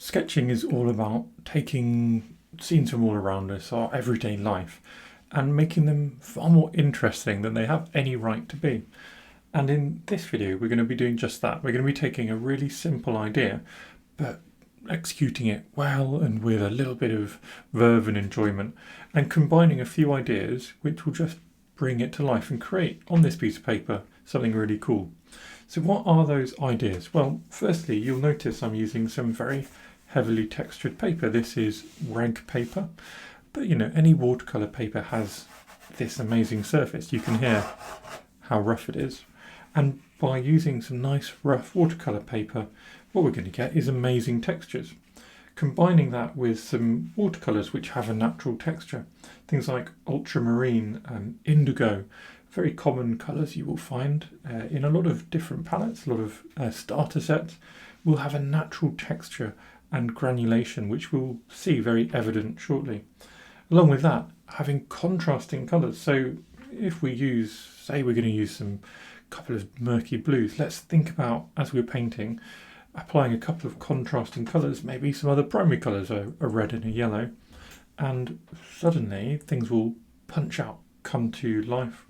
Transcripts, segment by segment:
Sketching is all about taking scenes from all around us, our everyday life, and making them far more interesting than they have any right to be. And in this video, we're going to be doing just that. We're going to be taking a really simple idea, but executing it well and with a little bit of verve and enjoyment, and combining a few ideas which will just bring it to life and create on this piece of paper something really cool. So what are those ideas? Well, firstly, you'll notice I'm using some very heavily textured paper. This is rag paper, but any watercolor paper has this amazing surface. You can hear how rough it is. And by using some nice rough watercolor paper, what we're going to get is amazing textures. Combining that with some watercolors which have a natural texture, things like ultramarine and indigo, very common colors you will find in a lot of different palettes, a lot of starter sets, will have a natural texture and granulation, which we'll see very evident shortly. Along with that, having contrasting colors. So if we say we're going to use some couple of murky blues, let's think about, as we're painting, applying a couple of contrasting colors, maybe some other primary colors, a red and a yellow, and suddenly things will punch out, come to life.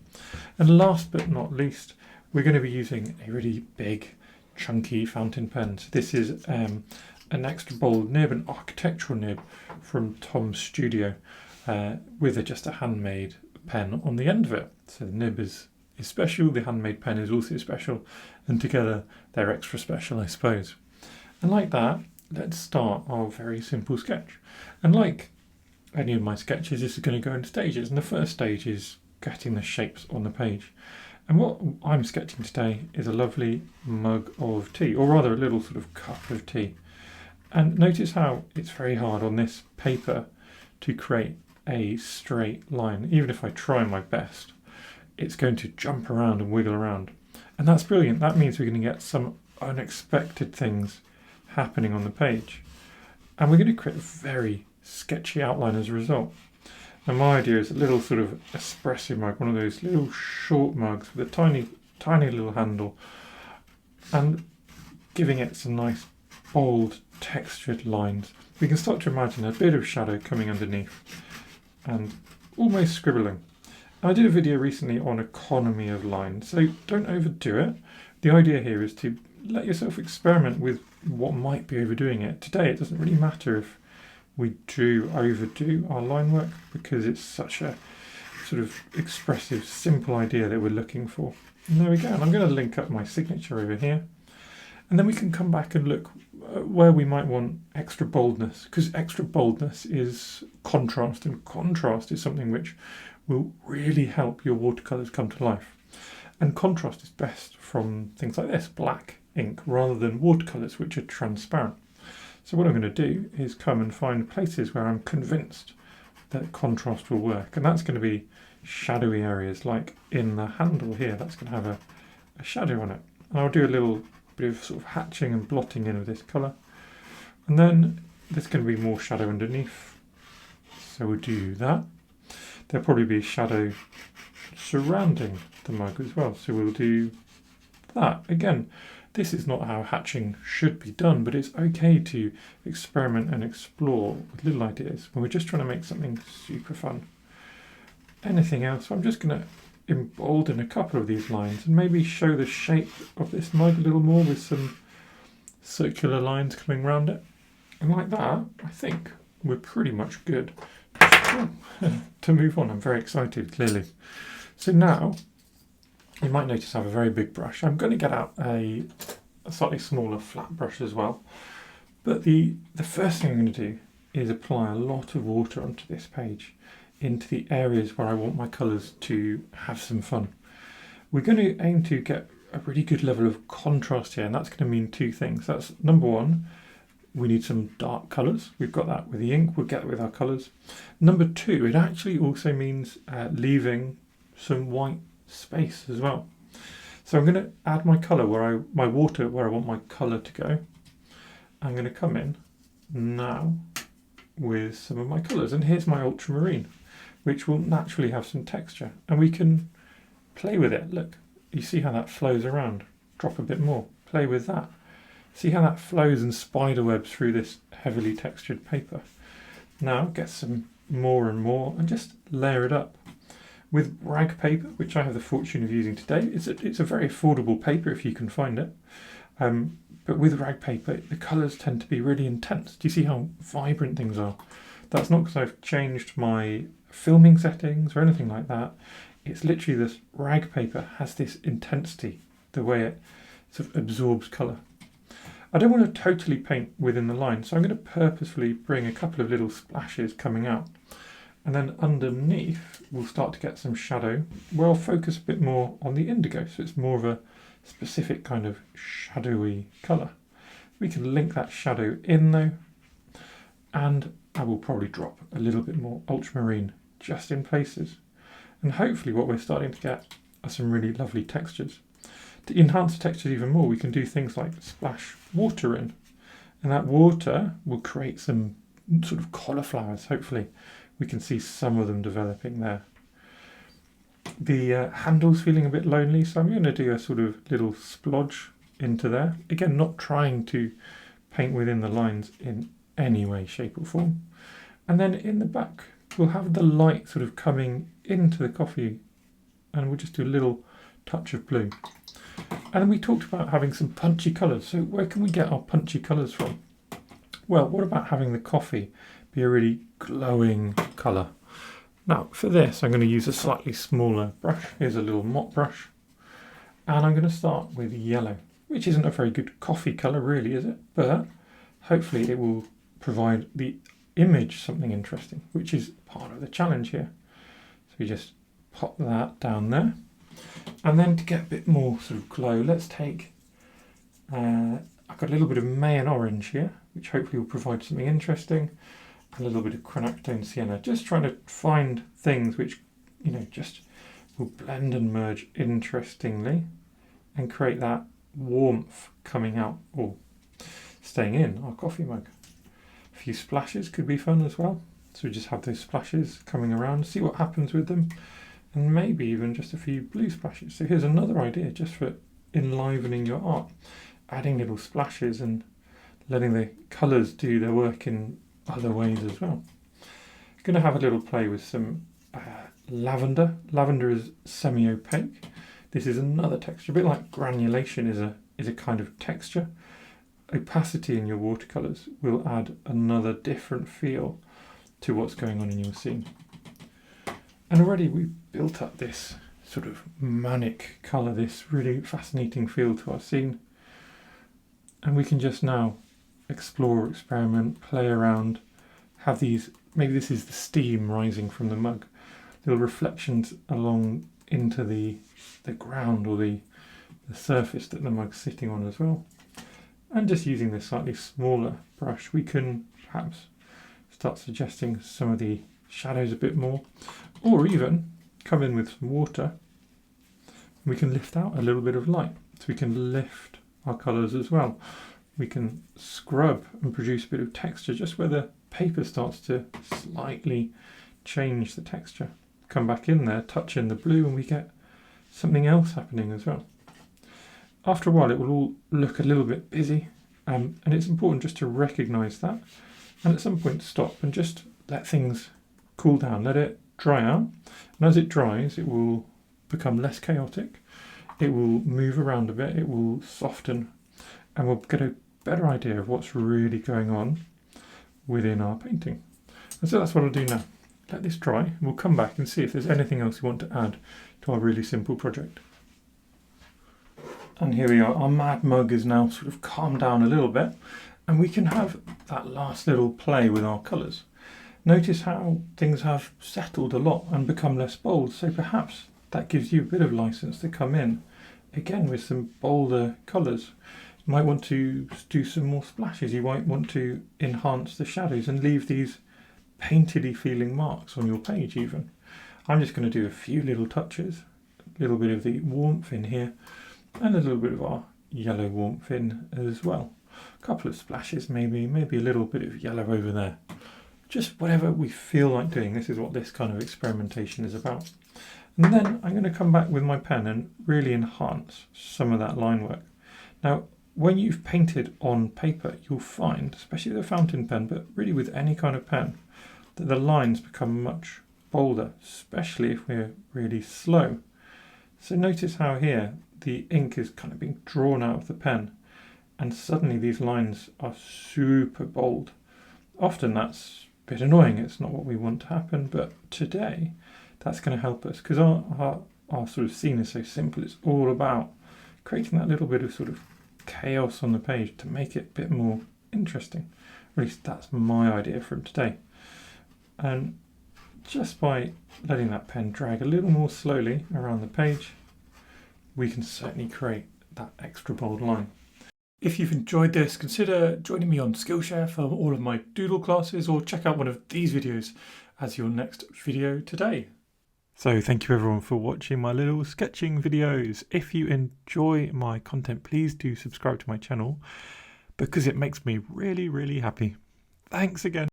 And last but not least, we're going to be using a really big, chunky fountain pen. So this is an extra bold nib, an architectural nib from Tom's studio, with just a handmade pen on the end of it. So the nib is special, the handmade pen is also special, and together they're extra special, I suppose. And like that, let's start our very simple sketch. And like any of my sketches, this is going to go in stages, and the first stage is getting the shapes on the page. And what I'm sketching today is a lovely mug of tea, or rather a little sort of cup of tea. And notice how it's very hard on this paper to create a straight line. Even if I try my best, it's going to jump around and wiggle around. And that's brilliant. That means we're going to get some unexpected things happening on the page. And we're going to create a very sketchy outline as a result. And my idea is a little sort of espresso mug, one of those little short mugs with a tiny, tiny little handle, and giving it some nice, bold, textured lines. We can start to imagine a bit of shadow coming underneath and almost scribbling. I did a video recently on economy of lines, so don't overdo it. The idea here is to let yourself experiment with what might be overdoing it. Today it doesn't really matter if we do overdo our line work, because it's such a sort of expressive, simple idea that we're looking for. And there we go. And I'm going to link up my signature over here. And then we can come back and look where we might want extra boldness, because extra boldness is contrast, and contrast is something which will really help your watercolours come to life. And contrast is best from things like this, black ink, rather than watercolours which are transparent. So what I'm going to do is come and find places where I'm convinced that contrast will work. And that's going to be shadowy areas, like in the handle here, that's going to have a shadow on it. And I'll do a little bit of sort of hatching and blotting in of this colour. And then there's going to be more shadow underneath. So we'll do that. There'll probably be shadow surrounding the mug as well. So we'll do that. Again, this is not how hatching should be done, but it's okay to experiment and explore with little ideas when we're just trying to make something super fun. Anything else? I'm just going to embolden a couple of these lines and maybe show the shape of this mug a little more with some circular lines coming around it. And like that, I think we're pretty much good to move on. I'm very excited, clearly. So now, you might notice I have a very big brush. I'm going to get out a slightly smaller flat brush as well. But the first thing I'm going to do is apply a lot of water onto this page, into the areas where I want my colours to have some fun. We're going to aim to get a really good level of contrast here, and that's going to mean two things. That's number one, we need some dark colours. We've got that with the ink, we'll get it with our colours. Number two, it actually also means leaving some white space as well. So I'm going to add my colour my water where I want my colour to go. I'm going to come in now with some of my colours, and here's my ultramarine, which will naturally have some texture, and we can play with it. Look, you see how that flows around. Drop a bit more, play with that. See how that flows and spiderwebs through this heavily textured paper. Now get some more and more and just layer it up. With rag paper, which I have the fortune of using today, it's a very affordable paper if you can find it. But with rag paper, the colours tend to be really intense. Do you see how vibrant things are? That's not because I've changed my filming settings or anything like that. It's literally this rag paper has this intensity, the way it sort of absorbs colour. I don't want to totally paint within the line, so I'm going to purposefully bring a couple of little splashes coming out. And then underneath, we'll start to get some shadow. Well, focus a bit more on the indigo, so it's more of a specific kind of shadowy colour. We can link that shadow in though, and I will probably drop a little bit more ultramarine just in places. And hopefully what we're starting to get are some really lovely textures. To enhance the textures even more, we can do things like splash water in, and that water will create some sort of cauliflowers. Hopefully we can see some of them developing there. The handle's feeling a bit lonely, so I'm going to do a sort of little splodge into there. Again, not trying to paint within the lines in any way, shape or form. And then in the back, we'll have the light sort of coming into the coffee, and we'll just do a little touch of blue. And then we talked about having some punchy colours. So where can we get our punchy colours from? Well, what about having the coffee be a really glowing colour? Now for this, I'm going to use a slightly smaller brush. Here's a little mop brush. And I'm going to start with yellow, which isn't a very good coffee colour really, is it? But hopefully it will provide the image something interesting, which is part of the challenge here. So we just pop that down there. And then to get a bit more sort of glow, let's take, I've got a little bit of Mayan orange here, which hopefully will provide something interesting. A little bit of quinacridone sienna, just trying to find things which, you know, just will blend and merge interestingly and create that warmth coming out or staying in our coffee mug. A few splashes could be fun as well. So we just have those splashes coming around, see what happens with them, and maybe even just a few blue splashes. So here's another idea just for enlivening your art, adding little splashes and letting the colours do their work in other ways as well. Going to have a little play with some lavender. Lavender is semi-opaque. This is another texture, a bit like granulation is a kind of texture. Opacity in your watercolours will add another different feel to what's going on in your scene. And already we've built up this sort of manic colour, this really fascinating feel to our scene. And we can just now explore, experiment, play around, have these, maybe this is the steam rising from the mug, little reflections along into the ground or the surface that the mug's sitting on as well. And just using this slightly smaller brush, we can perhaps start suggesting some of the shadows a bit more, or even come in with some water. We can lift out a little bit of light, so we can lift our colours as well. We can scrub and produce a bit of texture just where the paper starts to slightly change the texture. Come back in there, touch in the blue, and we get something else happening as well. After a while it will all look a little bit busy, and it's important just to recognise that, and at some point stop and just let things cool down, let it dry out, and as it dries it will become less chaotic, it will move around a bit, it will soften, and we'll get a better idea of what's really going on within our painting. And so that's what I'll do now. Let this dry, and we'll come back and see if there's anything else we want to add to our really simple project. And here we are, our mad mug is now sort of calmed down a little bit, and we can have that last little play with our colours. Notice how things have settled a lot and become less bold, so perhaps that gives you a bit of license to come in, again with some bolder colours. You might want to do some more splashes, you might want to enhance the shadows and leave these painted-y feeling marks on your page even. I'm just going to do a few little touches, a little bit of the warmth in here, and a little bit of our yellow warmth in as well. A couple of splashes maybe a little bit of yellow over there. Just whatever we feel like doing. This is what this kind of experimentation is about. And then I'm going to come back with my pen and really enhance some of that line work. Now, when you've painted on paper, you'll find, especially with a fountain pen, but really with any kind of pen, that the lines become much bolder, especially if we're really slow. So notice how here the ink is kind of being drawn out of the pen, and suddenly these lines are super bold. Often that's a bit annoying, it's not what we want to happen, but today that's going to help us because our sort of scene is so simple. It's all about creating that little bit of sort of chaos on the page to make it a bit more interesting. At least that's my idea from today. And just by letting that pen drag a little more slowly around the page, we can certainly create that extra bold line. If you've enjoyed this, consider joining me on Skillshare for all of my doodle classes, or check out one of these videos as your next video today. So thank you everyone for watching my little sketching videos. If you enjoy my content, please do subscribe to my channel because it makes me really, really happy. Thanks again.